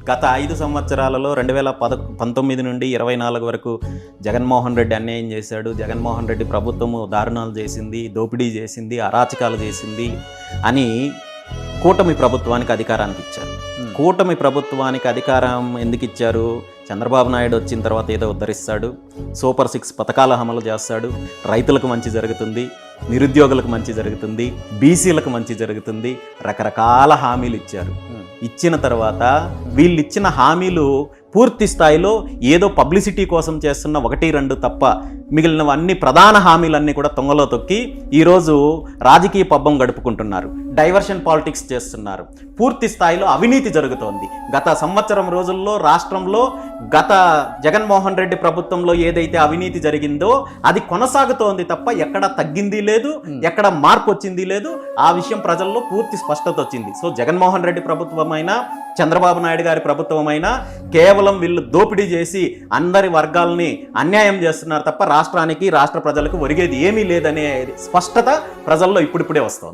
గత 5 సంవత్సరాలలో 2019 నుండి 24 వరకు జగన్మోహన్ రెడ్డి అన్యాయం చేశాడు, జగన్మోహన్ రెడ్డి ప్రభుత్వము దారుణాలు చేసింది, దోపిడీ చేసింది, అరాచకాలు చేసింది అని కూటమి ప్రభుత్వానికి అధికారానికి ఇచ్చారు. కూటమి ప్రభుత్వానికి అధికారం ఎందుకు ఇచ్చారు? చంద్రబాబు నాయుడు వచ్చిన తర్వాత ఏదో ఉద్ధరిస్తాడు, సూపర్ 6 పథకాల అమలు చేస్తాడు, రైతులకు మంచి జరుగుతుంది, నిరుద్యోగులకు మంచి జరుగుతుంది, బీసీలకు మంచి జరుగుతుంది, రకరకాల హామీలు ఇచ్చారు. ఇచ్చిన తర్వాత వీళ్ళు ఇచ్చిన హామీలు పూర్తి స్థాయిలో ఏదో పబ్లిసిటీ కోసం చేస్తున్న 1-2 తప్ప మిగిలినవన్నీ ప్రధాన హామీలన్నీ కూడా తొంగలో తొక్కి ఈరోజు రాజకీయ పబ్బం గడుపుకుంటున్నారు, డైవర్షన్ పాలిటిక్స్ చేస్తున్నారు. పూర్తి స్థాయిలో అవినీతి జరుగుతోంది. గత సంవత్సరం రోజుల్లో రాష్ట్రంలో గత జగన్మోహన్ రెడ్డి ప్రభుత్వంలో ఏదైతే అవినీతి జరిగిందో అది కొనసాగుతోంది తప్ప ఎక్కడ తగ్గింది లేదు, ఎక్కడ మార్పు వచ్చింది లేదు. ఆ విషయం ప్రజల్లో పూర్తి స్పష్టత వచ్చింది. సో జగన్మోహన్ రెడ్డి ప్రభుత్వమైనా చంద్రబాబు నాయుడు గారి ప్రభుత్వమైనా కేవలం వీళ్ళు దోపిడీ చేసి అందరి వర్గాలని అన్యాయం చేస్తున్నారు తప్ప రాష్ట్రానికి రాష్ట్ర ప్రజలకు ఒరిగేది ఏమీ లేదనే స్పష్టత ప్రజల్లో ఇప్పుడిప్పుడే వస్తుంది.